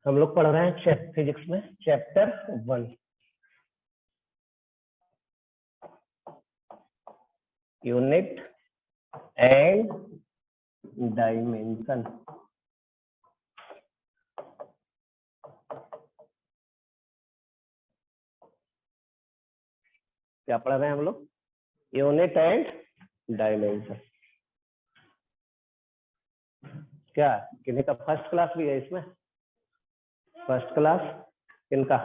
हम लोग पढ़ रहे हैं फिजिक्स में चैप्टर 1 यूनिट एंड डायमेंशन। क्या पढ़ रहे हैं हम लोग? Unit and dimension. क्या किन्हीं का फर्स्ट क्लास भी है इसमें? फर्स्ट क्लास किनका?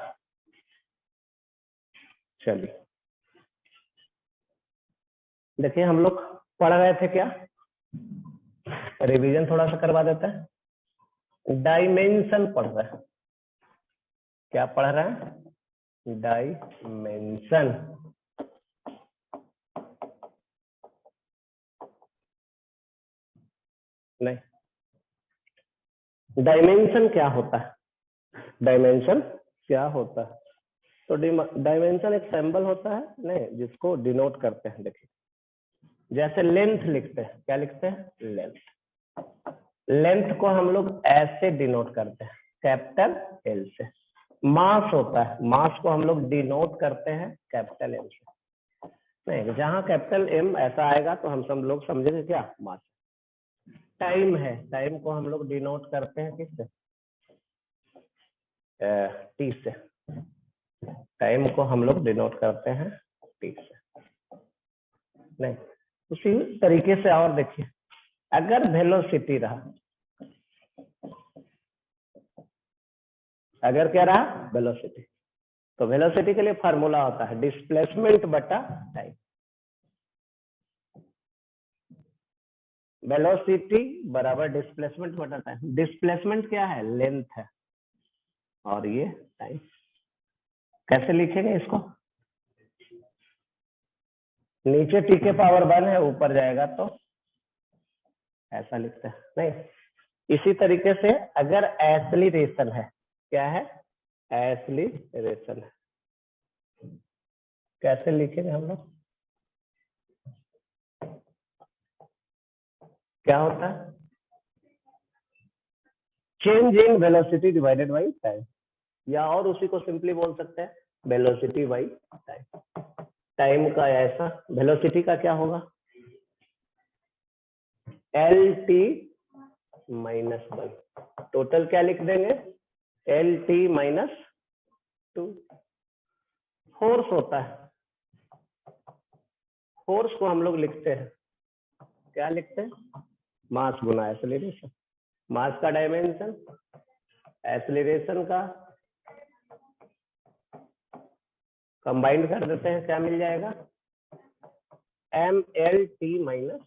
चलिए देखिए, हम लोग पढ़ रहे थे क्या, रिवीजन थोड़ा सा करवा देते हैं। डायमेंशन पढ़ रहे हैं। क्या पढ़ रहे हैं? डायमेंशन। नहीं, डायमेंशन क्या होता है? डायमेंशन क्या होता है? तो डायमेंशन एक सिंबल होता है नहीं, जिसको डिनोट करते हैं। देखिए, जैसे लेंथ लिखते हैं, क्या लिखते हैं? लेंथ। लेंथ को हम लोग ऐसे डिनोट करते हैं, कैपिटल एल से। मास होता है, मास को हम लोग डिनोट करते हैं कैपिटल एम से। नहीं, जहां कैपिटल एम ऐसा आएगा तो हम सब लोग समझेंगे क्या? मास। टाइम है, टाइम को हम लोग डिनोट करते हैं किससे? टी से। टाइम को हम लोग डिनोट करते हैं टी से। नहीं, उसी तरीके से और देखिए, अगर वेलोसिटी रहा, अगर क्या रहा? वेलोसिटी। तो वेलोसिटी के लिए फार्मूला होता है डिस्प्लेसमेंट बटा टाइम। वेलोसिटी बराबर डिस्प्लेसमेंट बटा टाइम। डिस्प्लेसमेंट क्या है? लेंथ है, और ये टाइम। कैसे लिखेंगे इसको? नीचे टी के पावर 1 है, ऊपर जाएगा तो ऐसा लिखते हैं। नहीं, इसी तरीके से अगर एक्सीलरेशन है, क्या है? एक्सीलरेशन है। कैसे लिखेंगे हम लोग? क्या होता है? Change in velocity divided by time, या और उसी को सिंपली बोल सकते हैं वेलोसिटी बाई टाइम। टाइम का ऐसा, वेलोसिटी का क्या होगा? L T minus 1। टोटल क्या लिख देंगे? L T minus 2। फोर्स होता है, फोर्स को हम लोग लिखते हैं, क्या लिखते हैं? मास गुना एक्सीलरेशन। मास का डायमेंशन, एक्सीलरेशन का कंबाइंड कर देते हैं, क्या मिल जाएगा? M L T minus.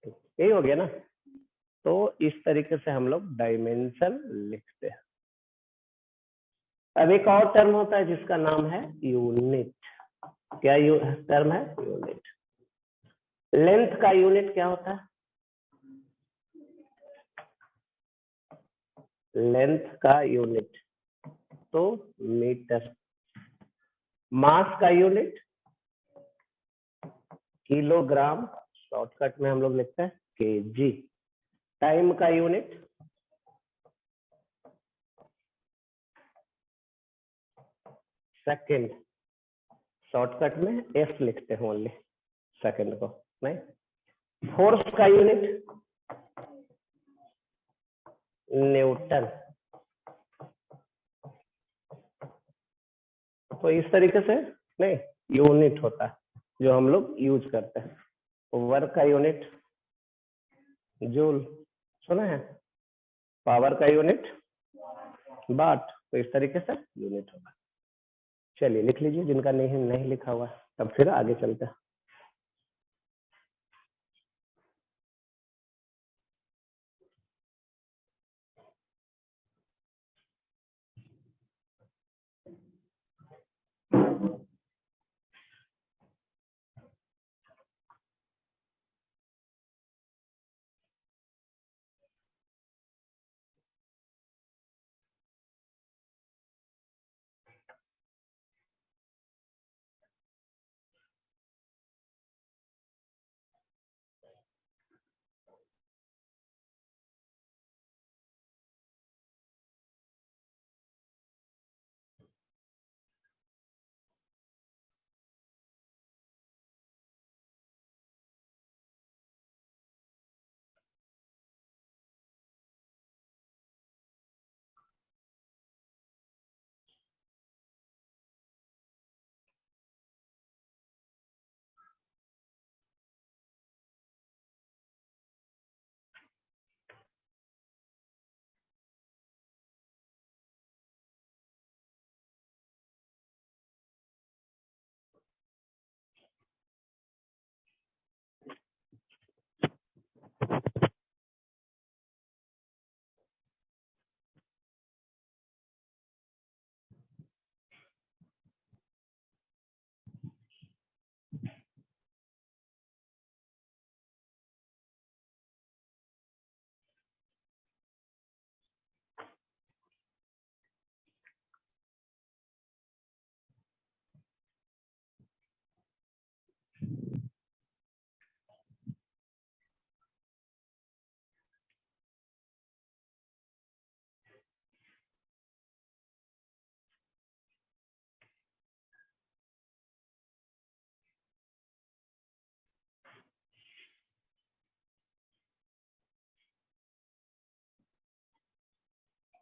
यही हो गया ना? तो इस तरीके से हम लोग डायमेंशन लिखते हैं। अब एक और टर्म होता है जिसका नाम है यूनिट। क्या टर्म है? यूनिट। लेंथ का यूनिट क्या होता है? लेंथ का यूनिट तो मीटर। मास का यूनिट किलोग्राम, शॉर्टकट में हम लोग लिखते हैं केजी। टाइम का यूनिट सेकंड, शॉर्टकट में एफ लिखते हैं ओनली, सेकंड को नहीं। फोर्स का यूनिट न्यूटन। तो इस तरीके से नहीं, यूनिट होता है जो हम लोग यूज करते हैं। वर्क का यूनिट जूल, सुना है? पावर का यूनिट वाट। तो इस तरीके से यूनिट होगा। चलिए लिख लीजिए, जिनका नहीं लिखा हुआ, तब फिर आगे चलते हैं।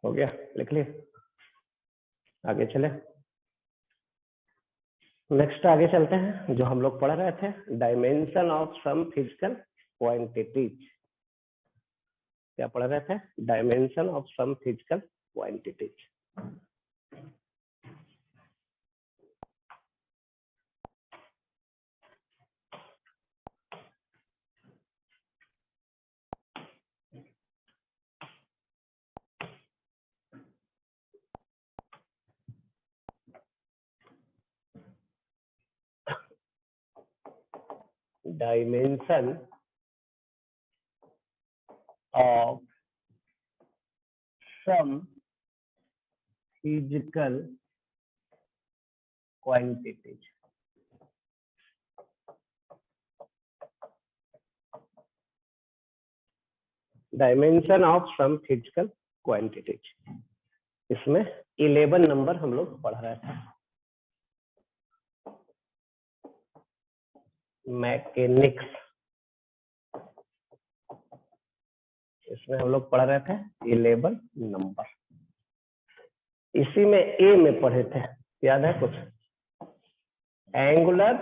हो गया, लिख लिए, आगे चले। नेक्स्ट आगे चलते हैं, जो हम लोग पढ़ रहे थे, dimension of some physical quantities. क्या पढ़ रहे थे? Dimension of some physical quantities. Dimension of some physical quantities। Dimension of some physical quantities, इसमें 11 नंबर हम लोग पढ़ रहे थे। मैकेनिक्स, इसमें हम लोग पढ़ रहे थे 11 नंबर। इसी में ए में पढ़े थे, याद है कुछ? एंगुलर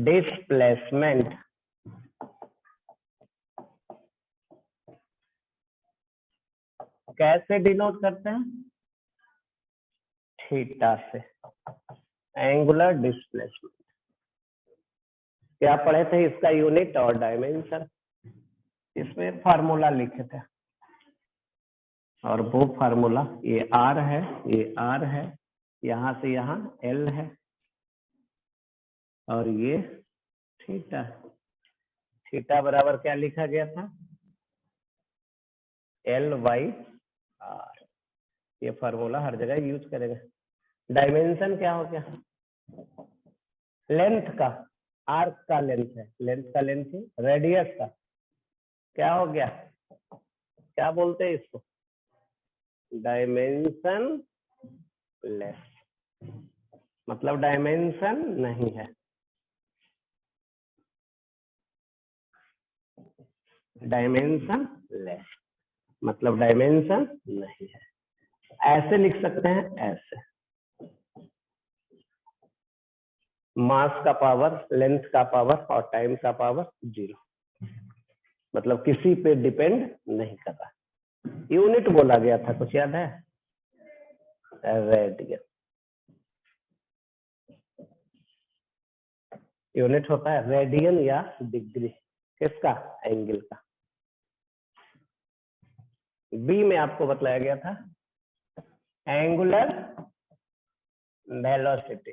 डिस्प्लेसमेंट कैसे डिनोट करते हैं? थीटा से। एंगुलर डिस्प्लेसमेंट क्या पढ़े थे? इसका यूनिट और डायमेंशन, इसमें फार्मूला लिखे थे, और वो फार्मूला ये आर है, ये आर है, यहां से यहां एल है, और ये थीटा। थीटा बराबर क्या लिखा गया था? L by R. ये फार्मूला हर जगह यूज करेंगे। डायमेंशन क्या हो गया? लेंथ का, आर्क का लेंथ है, लेंथ का लेंथ है, रेडियस का क्या हो गया? क्या बोलते हैं इसको? डायमेंशन लेस, मतलब डायमेंशन नहीं है। डायमेंशन लेस मतलब डायमेंशन नहीं है। ऐसे लिख सकते हैं, ऐसे। मास का पावर, लेंथ का पावर और टाइम का पावर 0, मतलब किसी पे डिपेंड नहीं कर रहा। यूनिट बोला गया था, कुछ याद है? रेडियन। यूनिट होता है रेडियन या डिग्री। किसका? एंगल का। बी में आपको बताया गया था एंगुलर वेलोसिटी।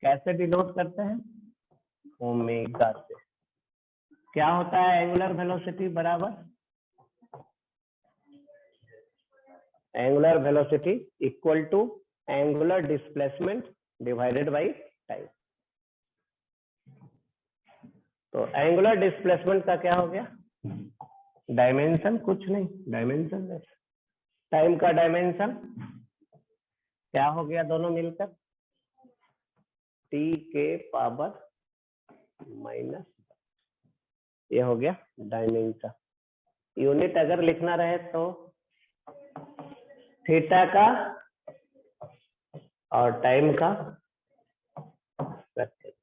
कैसे डिनोट करते हैं? ओमेगा से। क्या होता है एंगुलर वेलोसिटी बराबर? Angular velocity equal to angular displacement divided by time. तो एंगुलर डिस्प्लेसमेंट का क्या हो गया? डायमेंशन कुछ नहीं, डायमेंशन लेस। टाइम का डायमेंशन क्या हो गया? दोनों मिलकर टी के पावर माइनस, ये हो गया डायमेंशन। यूनिट अगर लिखना रहे तो थीटा का और टाइम का रखते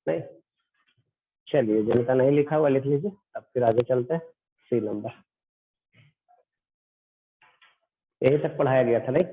नहीं। चलिए, जिनका नहीं लिखा हुआ लिख लीजिए। अब फिर आगे चलते हैं, सी नंबर। यही तक पढ़ाया गया था नहीं?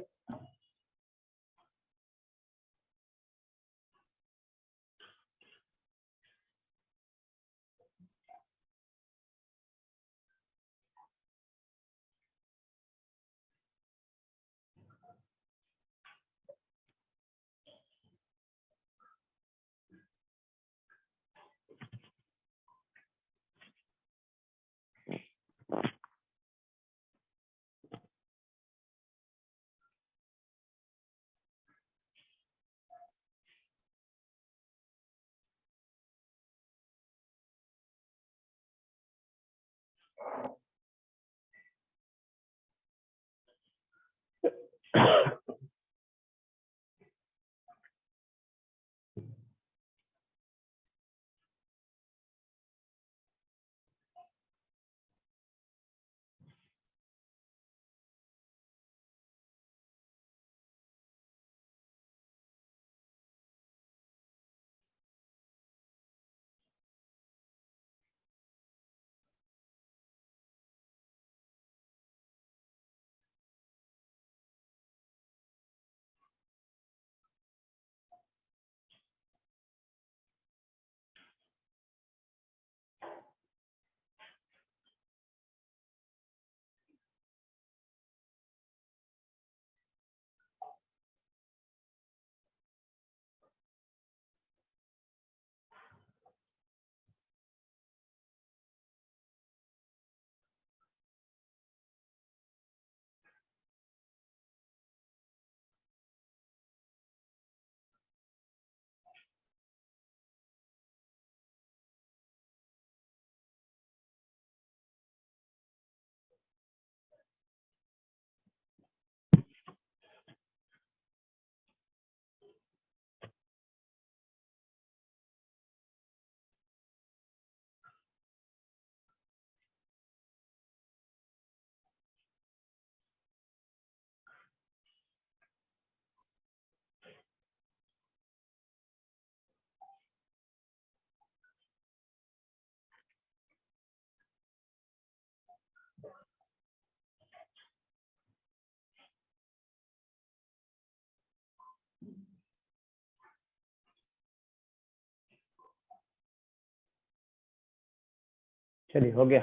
चलिए हो गया।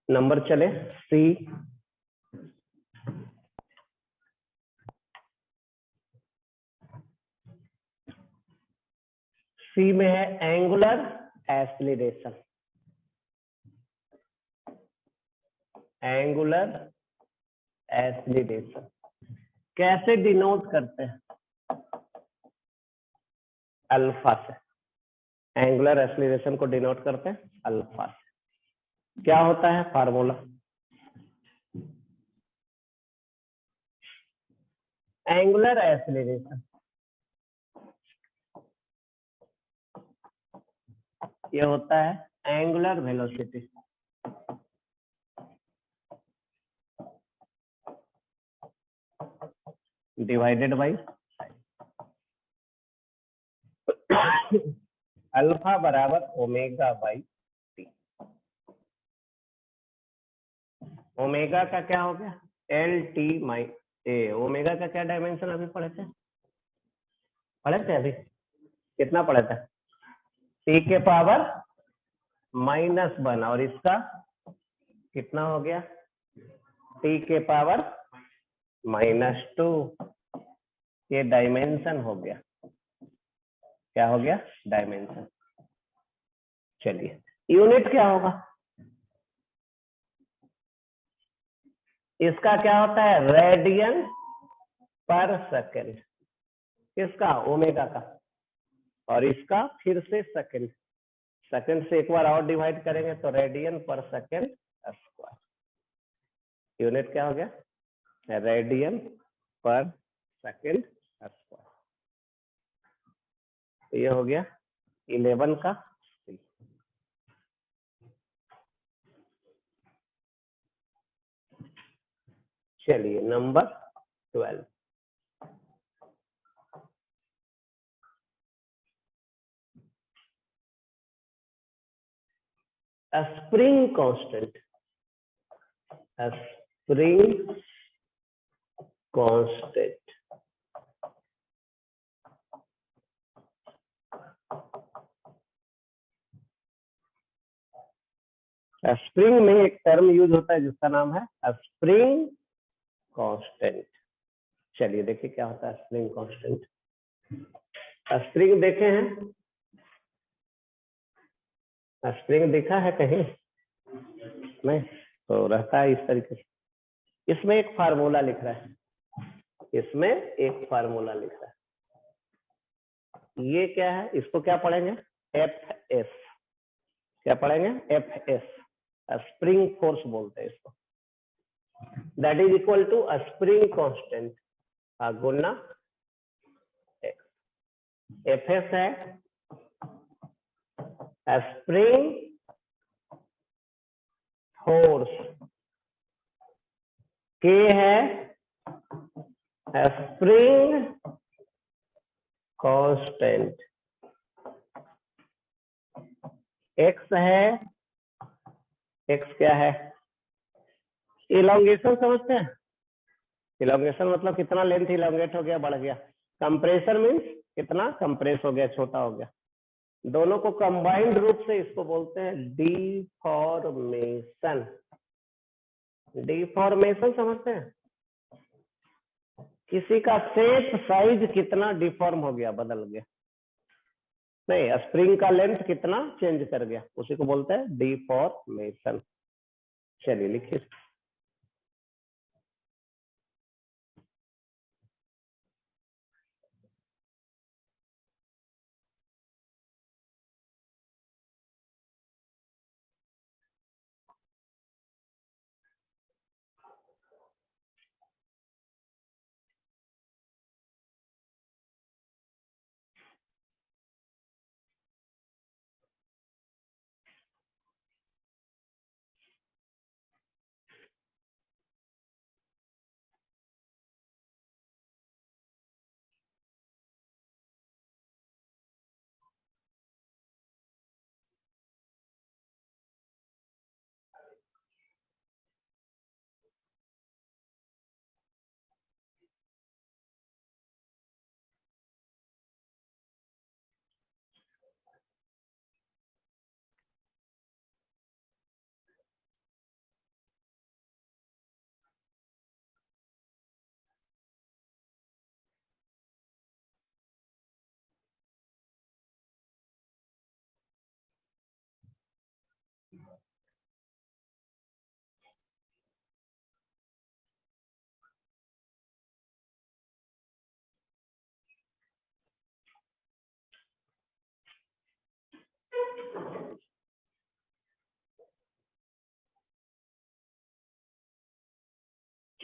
नंबर चले सी। सी में है एंगुलर एक्सीलरेशन। एंगुलर एक्सीलरेशन कैसे डिनोट करते हैं? अल्फा से। एंगुलर एक्सीलरेशन को डिनोट करते हैं अल्फा से। क्या होता है फार्मूला? एंगुलर एक्सीलरेशन ये होता है angular velocity divided by alpha बराबर ओमेगा बाई टी। ओमेगा का क्या हो गया? एल टी माई ए। ओमेगा का क्या डायमेंशन अभी पढ़े थे? अभी कितना पढ़ा था? टी के पावर -1 और इसका कितना हो गया? टी के पावर -2। ये डायमेंशन हो गया। क्या हो गया? डायमेंशन। चलिए यूनिट क्या होगा? इसका क्या होता है? रेडियन पर सेकेंड। किसका? ओमेगा का। और इसका फिर से सेकेंड। सेकेंड से एक बार और डिवाइड करेंगे तो रेडियन पर सेकेंड स्क्वायर। यूनिट क्या हो गया? रेडियन पर सेकेंड स्क्वायर। तो ये हो गया 11 का C। चलिए number 12। Spring constant. Spring constant spring में एक टर्म यूज होता है जिसका नाम है स्प्रिंग कांस्टेंट। चलिए देखिए क्या होता है स्प्रिंग कांस्टेंट। स्प्रिंग देखे हैं? स्प्रिंग देखा है कहीं? नहीं तो रहता है इस तरीके से। इसमें एक फार्मूला लिख रहा है। इसमें एक फार्मूला लिख रहा है। ये क्या है? इसको क्या पढ़ेंगे? F S. क्या पढ़ेंगे? F S. स्प्रिंग फोर्स बोलते हैं इसको। That is equal to spring constant गुना एक्स। एफ एस है स्प्रिंग फोर्स। के है स्प्रिंग कांस्टेंट। एक्स है। एक्स क्या है? इलोंगेशन समझते हैं? इलोंगेशन मतलब कितना लेंथ इलोंगेट हो गया, बढ़ गया। कंप्रेशन मीन्स कितना कंप्रेस हो गया, छोटा हो गया। दोनों को कंबाइंड रूप से इसको बोलते हैं डिफॉर्मेशन। डिफॉर्मेशन समझते हैं? किसी का शेप साइज कितना डिफॉर्म हो गया, बदल गया। नहीं, स्प्रिंग का लेंथ कितना चेंज कर गया, उसी को बोलते हैं डिफॉर्मेशन। चलिए लिखिए।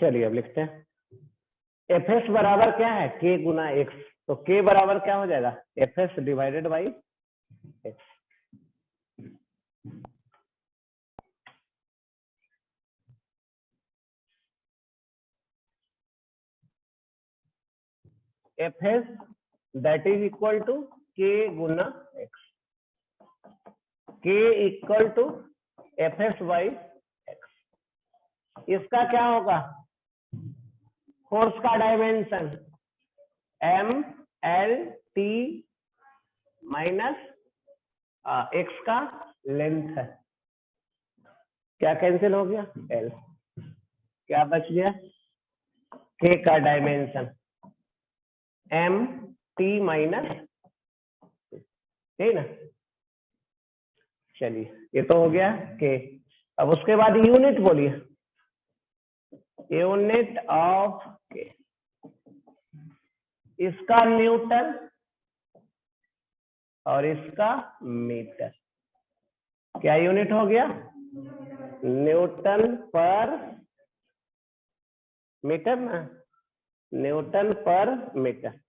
चलिए अब लिखते हैं। एफ एस बराबर क्या है, के गुना एक्स। तो के बराबर क्या हो जाएगा, F S divided by X. F S that is equal to K गुना X. K equal to F S by X. इसका क्या होगा, फोर्स का dimension M L T minus X का लेंथ है। क्या कैंसिल हो गया, एल। क्या बच गया, के का डायमेंशन एम टी माइनस, ठीक ना। चलिए ये तो हो गया के। अब उसके बाद यूनिट बोलिए, यूनिट ऑफ के। इसका न्यूटन और इसका मीटर। क्या यूनिट हो गया, न्यूटन पर मीटर ना, न्यूटन पर मीटर।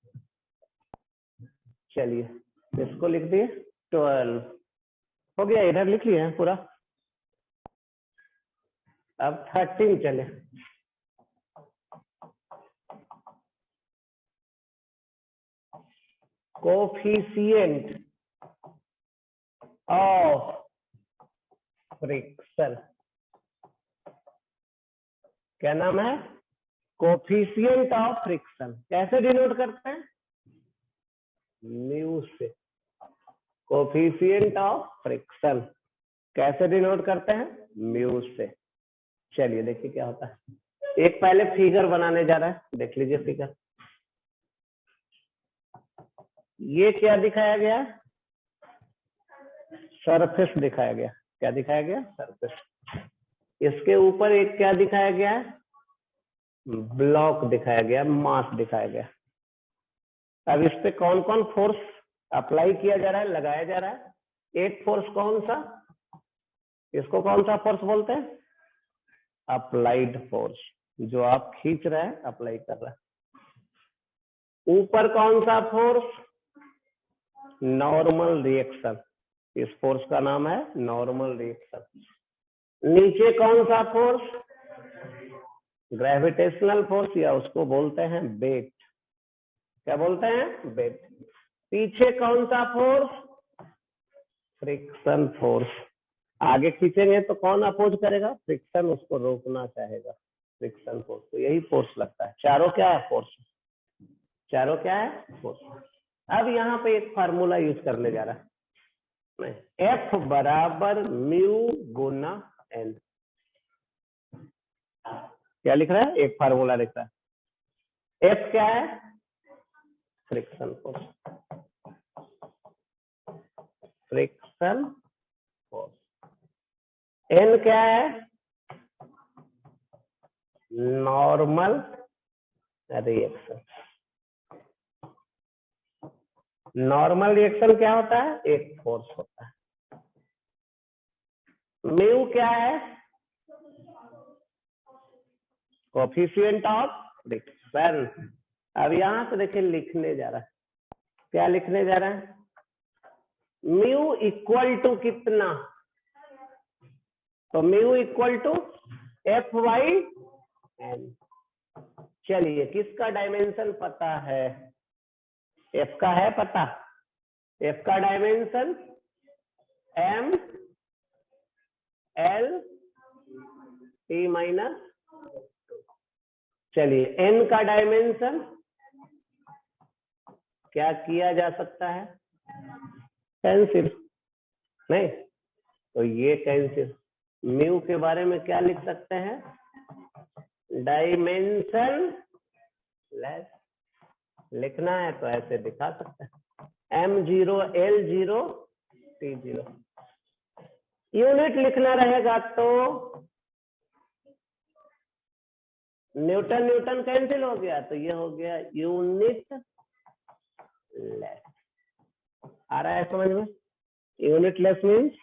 चलिए इसको लिख दिए 12 हो गया, इधर लिख लिए पूरा। अब 13 चले। Coefficient of friction. क्या नाम है, कोफिशिएंट ऑफ फ्रिक्शन। कैसे डिनोट करते हैं, म्यू से। कोफिशिएंट ऑफ फ्रिक्शन कैसे डिनोट करते हैं, म्यू से। चलिए देखिए क्या होता है। एक पहले फिगर बनाने जा रहा है, देख लीजिए फिगर। ये क्या दिखाया गया, सरफेस दिखाया गया। क्या दिखाया गया, सरफेस। इसके ऊपर एक क्या दिखाया गया है, ब्लॉक दिखाया गया, मास दिखाया गया। अब इस पे कौन कौन फोर्स अप्लाई किया जा रहा है, लगाया जा रहा है। एक फोर्स कौन सा, इसको कौन सा फोर्स बोलते हैं, अप्लाइड फोर्स। जो आप खींच रहे हैं, अप्लाई कर रहा है। ऊपर कौन सा फोर्स, नॉर्मल रिएक्शन। इस फोर्स का नाम है नॉर्मल रिएक्शन। नीचे कौन सा फोर्स, ग्रेविटेशनल फोर्स, या उसको बोलते हैं वेट। क्या बोलते हैं, वेट। पीछे कौन सा फोर्स, फ्रिक्शन फोर्स। आगे खींचेंगे तो कौन अपोज करेगा, फ्रिक्शन उसको रोकना चाहेगा, फ्रिक्शन फोर्स। तो यही फोर्स लगता है। चारों क्या है, फोर्स। चारों क्या है, फोर्स। अब यहाँ पे एक फार्मूला यूज करने जा रहा है, एफ बराबर म्यू गुना एन। क्या लिख रहा है, एक फार्मूला लिख रहा है। एफ क्या है, friction force, friction force. N क्या है, नॉर्मल रिएक्शन। नॉर्मल रिएक्शन क्या होता है, एक फोर्स होता है। म्यू क्या है, कोफिशिएंट ऑफ फ्रिक्शन। अब यहां से देखिए लिखने जा रहा है, क्या लिखने जा रहा है, म्यू इक्वल टू कितना, तो mu equal to F by N. चलिए किसका डायमेंशन पता है, एफ का है पता। एफ का dimension M L T minus. चलिए एन का डायमेंशन क्या किया जा सकता है, कैंसिल नहीं, तो ये कैंसिल। म्यू के बारे में क्या लिख सकते हैं, डायमेंशन लेस। लिखना है तो ऐसे दिखा सकते हैं, M0 L0 T0। यूनिट लिखना रहेगा तो न्यूटन न्यूटन कैंसिल हो गया, तो ये हो गया यूनिट लेस। आ रहा है समझ में, यूनिट लेस मीन्स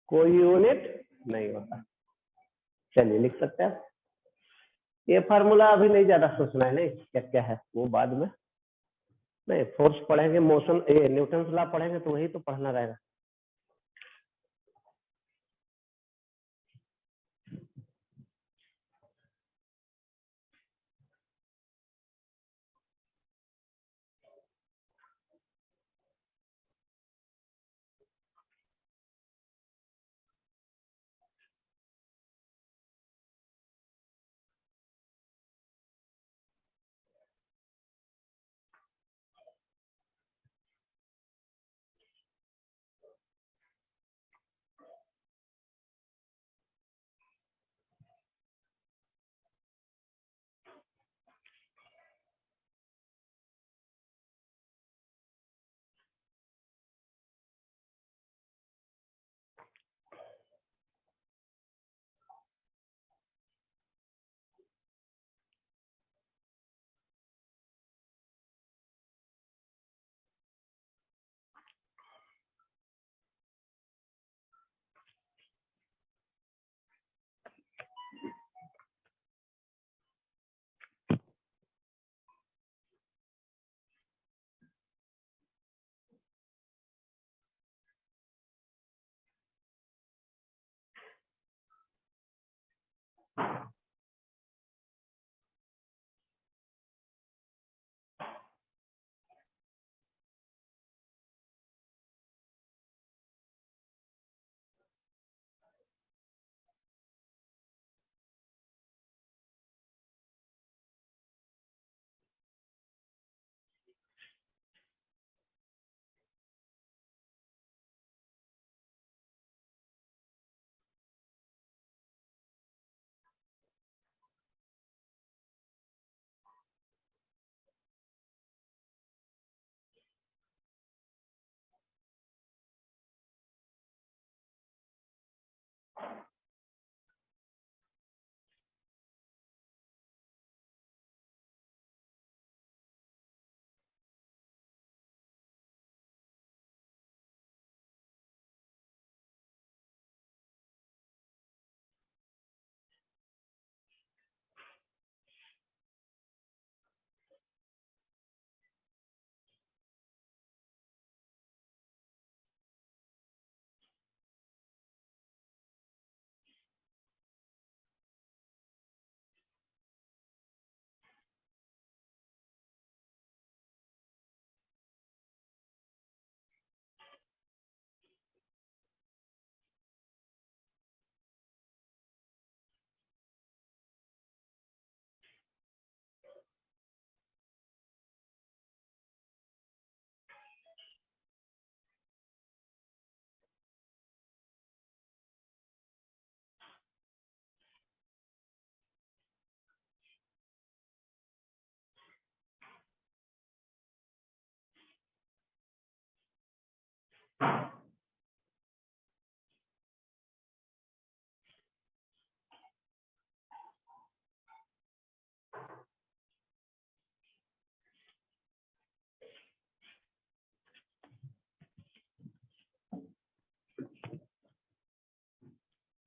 कोई यूनिट नहीं होता। चलिए लिख सकते हैं। ये फार्मूला अभी नहीं ज्यादा सोचना है, नहीं क्या क्या है वो बाद में, नहीं फोर्स पढ़ेंगे, मोशन ये न्यूटन लॉ पढ़ेंगे तो वही तो पढ़ना रहेगा।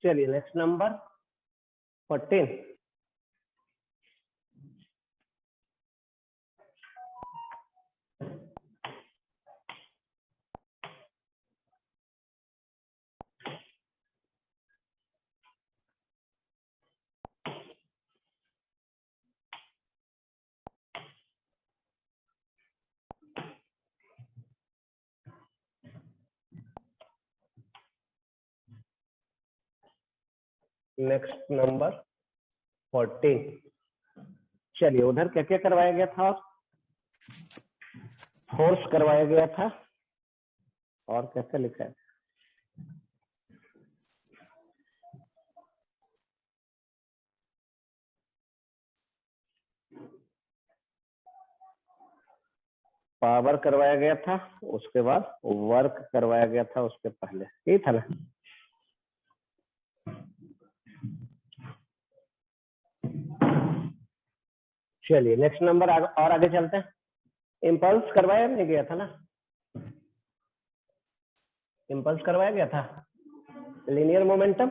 चलिए नेक्स्ट नंबर 14। Next number 14। चलिए उधर क्या क्या करवाया गया था, फोर्स करवाया गया था, और कैसे लिखा है, पावर करवाया गया था, उसके बाद वर्क करवाया गया था उसके पहले, यही था ना। चलिए नेक्स्ट नंबर और आगे चलते हैं। इम्पल्स करवाया नहीं गया था ना, इम्पल्स करवाया गया था, लीनियर मोमेंटम।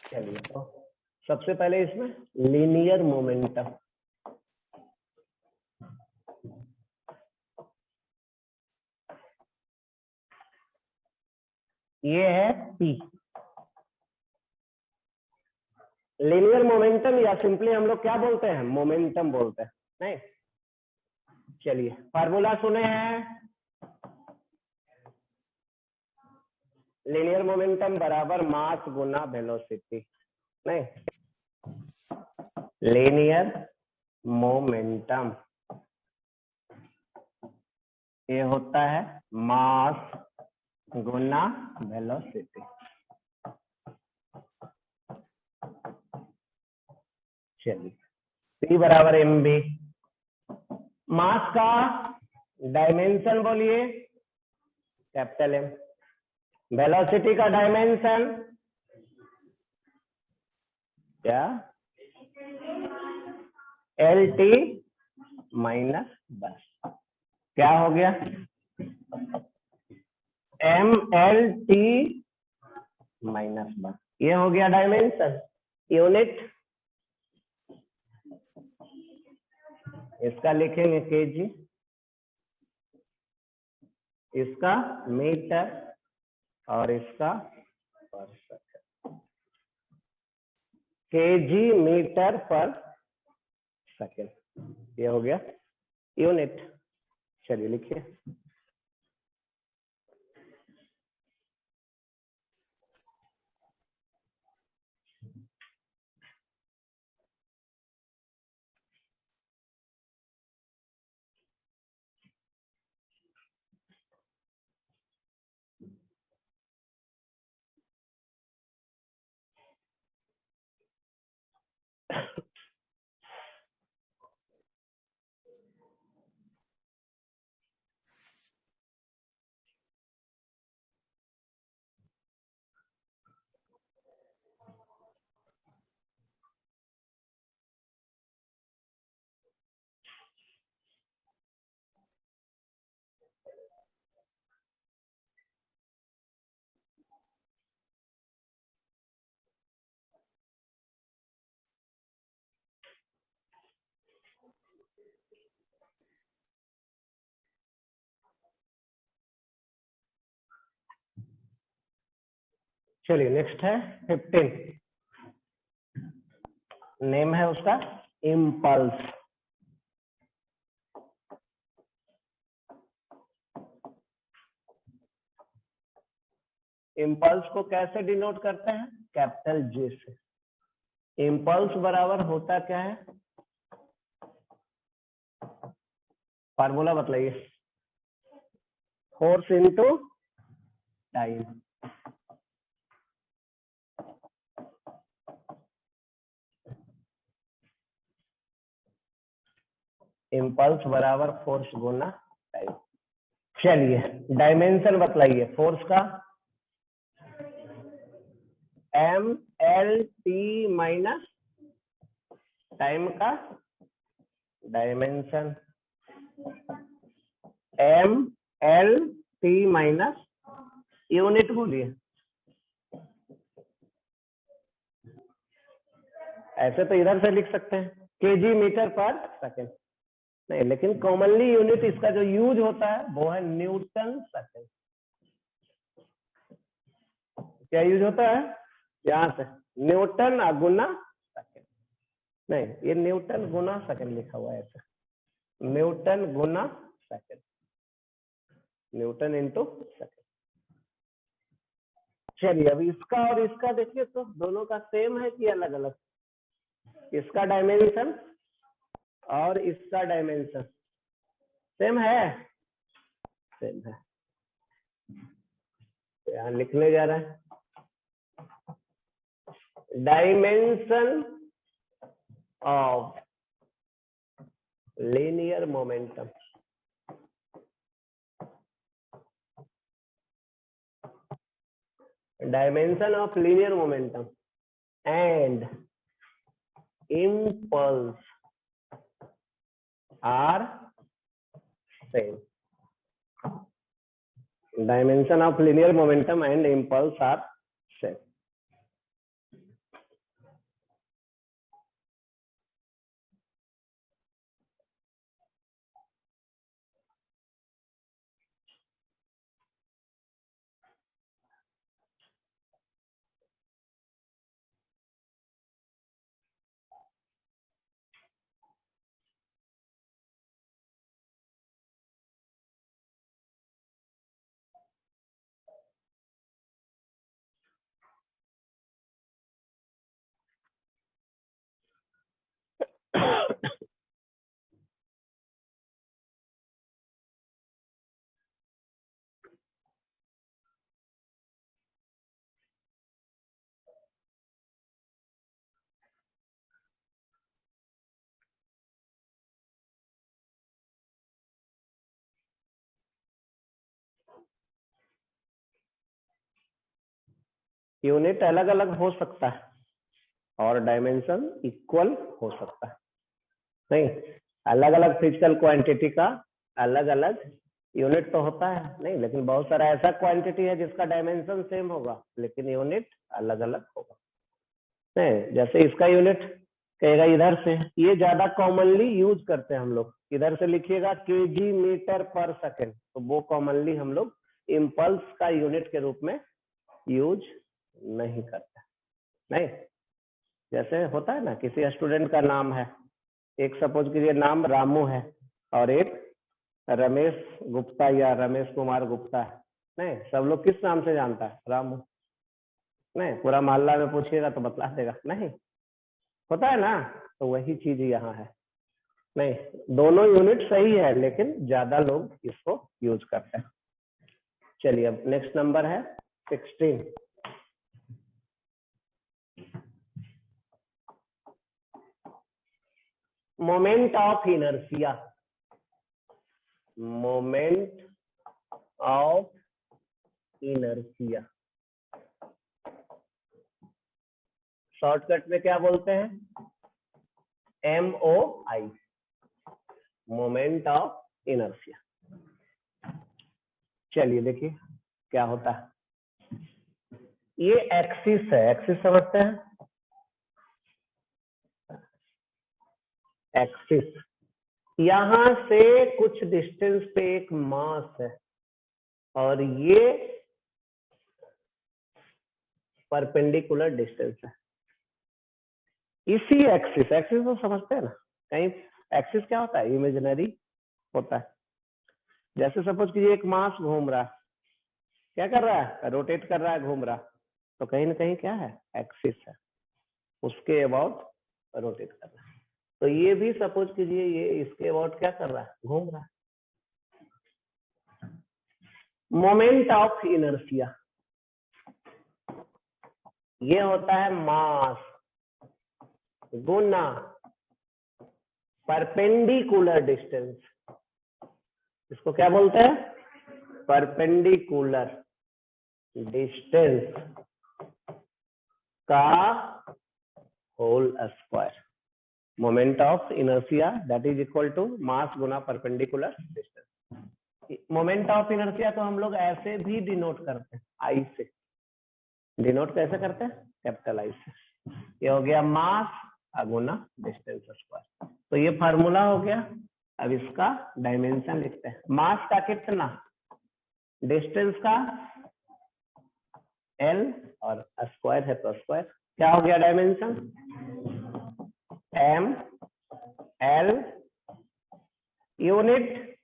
चलिए तो सबसे पहले इसमें लीनियर मोमेंटम, ये है P। लीनियर मोमेंटम या सिंपली हम लोग क्या बोलते हैं, मोमेंटम बोलते हैं, नहीं? चलिए फार्मूला सुने हैं, लीनियर मोमेंटम बराबर मास गुना वेलोसिटी, नहीं? लीनियर मोमेंटम ये होता है मास गुना वेलोसिटी। चलिए P बराबर mv, मास का डायमेंशन बोलिए कैपिटल M, वेलोसिटी का डायमेंशन क्या, LT माइनस बस, क्या हो गया, MLT माइनस बस, ये हो गया डायमेंशन। यूनिट इसका लिखेंगे केजी, इसका मीटर और इसका पर सेकंड, केजी मीटर पर सेकंड, ये हो गया यूनिट। चलिए लिखिए, चलिए नेक्स्ट है 15, नेम है उसका इम्पल्स। इम्पल्स को कैसे डिनोट करते हैं, कैपिटल J से। इम्पल्स बराबर होता क्या है, फार्मूला बतलाइए, फोर्स इनटू टाइम। इम्पल्स बराबर फोर्स गुना टाइम। चलिए डायमेंशन बतलाइए फोर्स का, MLT माइनस टाइम का डायमेंशन, MLT माइनस यूनिट बोलिए। ऐसे तो इधर से लिख सकते हैं केजी मीटर पर सेकंड, नहीं, लेकिन कॉमनली यूनिट इसका जो यूज होता है वो है न्यूटन सेकंड। क्या यूज होता है, यहां से न्यूटन गुना सेकंड, नहीं ये न्यूटन गुना सेकंड लिखा हुआ है ऐसे, न्यूटन गुना सेकंड, न्यूटन इंटू सेकंड। चलिए अब इसका और इसका देखिए तो दोनों का सेम है कि अलग अलग, इसका डायमेंशन और इसका डायमेंशन सेम है, सेम है, तो यहां लिखने जा रहा है dimension of linear momentum, dimension of linear momentum and impulse are same. Dimension of linear momentum and impulse are same. Unit अलग अलग हो सकता है और डायमेंशन इक्वल हो सकता है। नहीं, अलग अलग फिजिकल क्वांटिटी का अलग अलग यूनिट तो होता है नहीं, लेकिन बहुत सारा ऐसा क्वांटिटी है जिसका डायमेंशन सेम होगा लेकिन यूनिट अलग अलग होगा। नहीं, जैसे इसका यूनिट कहेगा इधर से, ये ज्यादा कॉमनली यूज करते हैं हम लोग। इधर से लिखिएगा केजी मीटर पर सेकेंड, तो वो कॉमनली हम लोग इम्पल्स का यूनिट के रूप में यूज नहीं करते। नहीं, जैसे होता है ना, किसी स्टूडेंट का नाम है, एक सपोज कीजिए नाम रामू है और एक रमेश गुप्ता या रमेश कुमार गुप्ता है। नहीं, सब लोग किस नाम से जानता है? रामू। नहीं, पूरा मोहल्ला में पूछिएगा तो बतला देगा। नहीं, होता है ना, तो वही चीज यहाँ है। नहीं, दोनों यूनिट सही है लेकिन ज्यादा लोग इसको यूज करते हैं। चलिए अब नेक्स्ट नंबर है 16। Moment of inertia. Moment of inertia shortcut में क्या बोलते हैं? MOI, moment of inertia. चलिए देखिए क्या होता है। ये एक्सिस है, एक्सिस समझते हैं? एक्सिस, यहां से कुछ डिस्टेंस पे एक मास है और ये परपेंडिकुलर डिस्टेंस है। इसी एक्सिस, एक्सिस तो समझते हैं ना, कहीं एक्सिस क्या होता है? इमेजिनरी होता है। जैसे सपोज कीजिए एक मास घूम रहा है, क्या कर रहा है? रोटेट कर रहा है, घूम रहा, तो कहीं ना कहीं क्या है? एक्सिस है, उसके अबाउट रोटेट कर रहा है। तो ये भी सपोज कीजिए ये इसके अबाउट क्या कर रहा है? घूम रहा है। मोमेंट ऑफ इनर्शिया ये होता है मास गुना परपेंडिकुलर डिस्टेंस। इसको क्या बोलते हैं? परपेंडिकुलर डिस्टेंस का whole square. Moment of inertia that is equal to mass गुना perpendicular distance. Moment of inertia तो हम लोग ऐसे भी डिनोट करते हैं, आई से। डिनोट कैसे करते हैं? कैपिटल आई से। ये हो गया मास गुना डिस्टेंस स्क्वायर। तो ये फार्मूला हो गया। अब इसका डायमेंशन लिखते हैं। मास का कितना, डिस्टेंस का L और स्क्वायर है तो स्क्वायर। क्या हो गया dimension? M L unit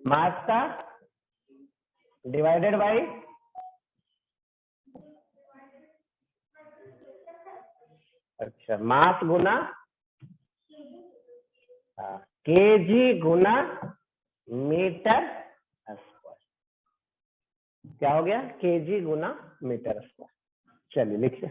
mass का डिवाइडेड बाई अच्छा मास गुना केजी गुना मीटर स्क्वायर। क्या हो गया? केजी गुना मीटर स्क्वायर। चलिए लिखिए।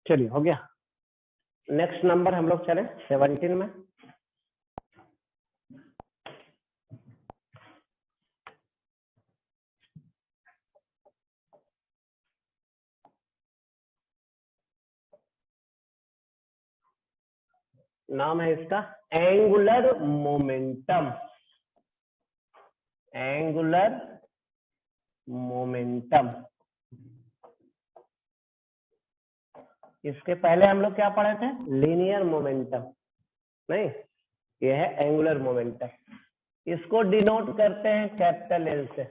चलिए हो गया। नेक्स्ट नंबर हम लोग चले 17 में। नाम है इसका एंगुलर मोमेंटम। Angular momentum. इसके पहले हम लोग क्या पढ़े थे? Linear momentum. नहीं, ये है एंगुलर मोमेंटम। इसको डिनोट करते हैं कैपिटल एल से।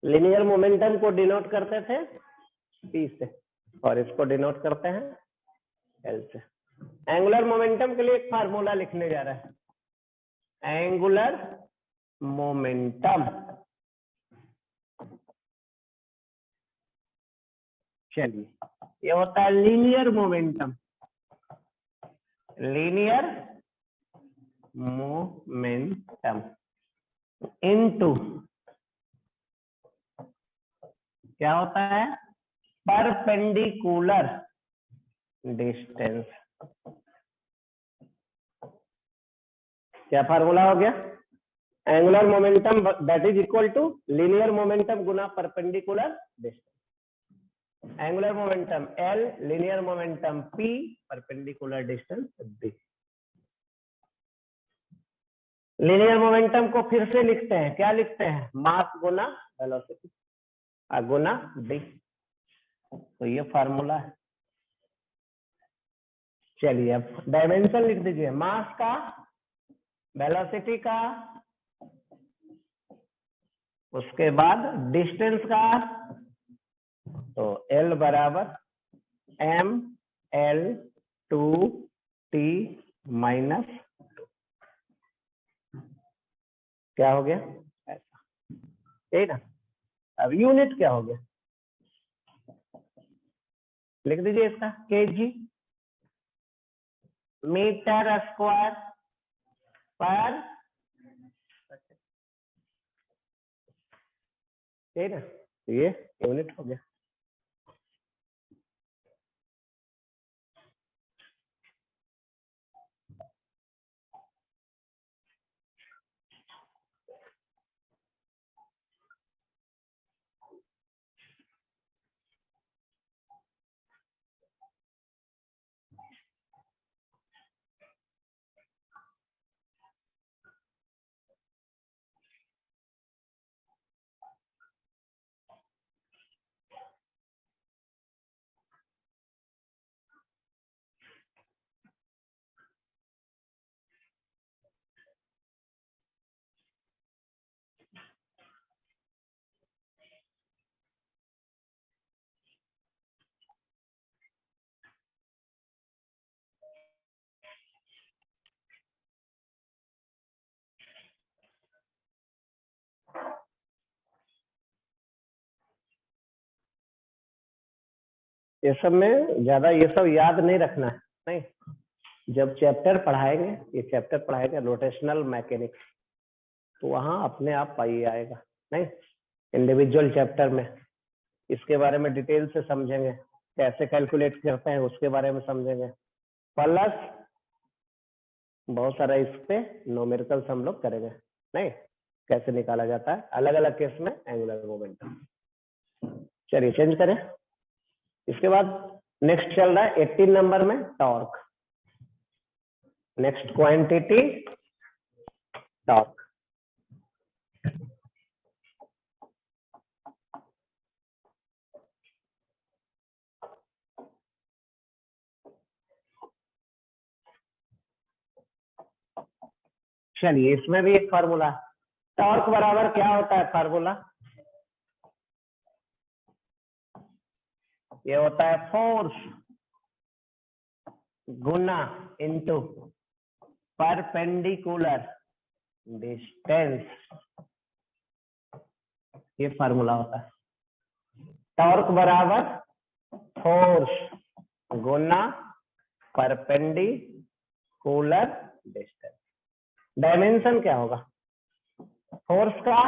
लीनियर मोमेंटम को डिनोट करते थे पी से, और इसको डिनोट करते हैं एल से। एंगुलर मोमेंटम के लिए एक फार्मूला लिखने जा रहा है। एंगुलर मोमेंटम, चलिए, ये होता है linear momentum. Linear momentum into क्या होता है? Perpendicular distance. क्या फार्मूला हो गया? Angular momentum that is equal to linear momentum गुना perpendicular distance. Angular momentum L, linear momentum P, perpendicular distance D। Linear momentum को फिर से लिखते हैं, क्या लिखते हैं? मास गुना वेलोसिटी गुना D। तो ये फार्मूला है। चलिए अब डायमेंशन लिख दीजिए, मास का, वेलोसिटी का, उसके बाद डिस्टेंस का। तो L बराबर mL2T माइनस, क्या हो गया? ऐसा, ठीक ना। अब यूनिट क्या हो गया? लिख दीजिए इसका, केजी, मीटर स्क्वायर पर, ठीक है, ये यूनिट हो गया। ये सब में ज्यादा ये सब याद नहीं रखना है, नहीं। जब चैप्टर पढ़ाएंगे, ये चैप्टर पढ़ाएंगे रोटेशनल मैकेनिक्स, तो वहां अपने आप पाई आएगा, नहीं। इंडिविजुअल चैप्टर में इसके बारे में डिटेल से समझेंगे, कैसे कैलकुलेट करते हैं उसके बारे में समझेंगे, प्लस बहुत सारा इस पे न्यूमेरिकल्स हम लोग करेंगे, नहीं, कैसे निकाला जाता है अलग अलग केस में एंगुलर मोमेंटम। चलिए चेंज करें। इसके बाद नेक्स्ट चल रहा है 18 नंबर में टॉर्क। Next quantity torque. चलिए इसमें भी एक फार्मूला, टॉर्क बराबर क्या होता है? फार्मूला ये होता है फोर्स गुना इनटू परपेंडिकुलर डिस्टेंस। ये फार्मूला होता है। टॉर्क बराबर फोर्स गुना परपेंडिकुलर डिस्टेंस। डायमेंशन क्या होगा? फोर्स का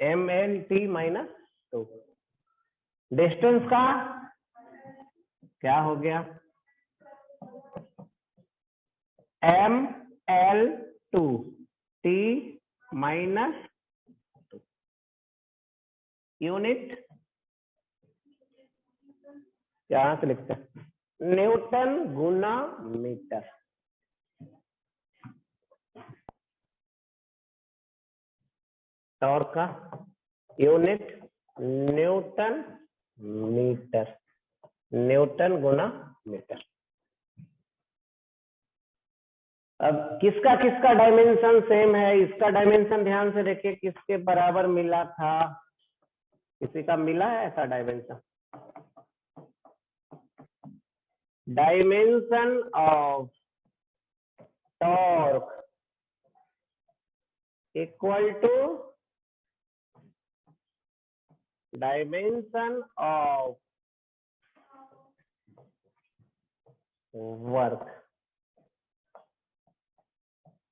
mLT माइनस 2, डिस्टेंस का क्या हो गया, ml2 t माइनस यूनिट, यहां से लिखते हैं न्यूटन गुना मीटर। टॉर्क का यूनिट न्यूटन मीटर, न्यूटन गुना मीटर। अब किसका किसका डायमेंशन सेम है, इसका डायमेंशन ध्यान से देखिए किसके बराबर मिला था, किसी का मिला है ऐसा dimension, dimension of torque equal to dimension of work.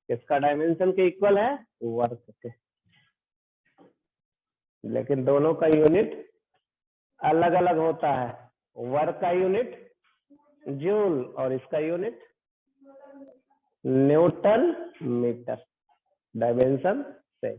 किसका डायमेंशन के इक्वल है, वर्क के, लेकिन दोनों का यूनिट अलग अलग होता है, वर्क का यूनिट जूल और इसका unit newton metre, dimension same.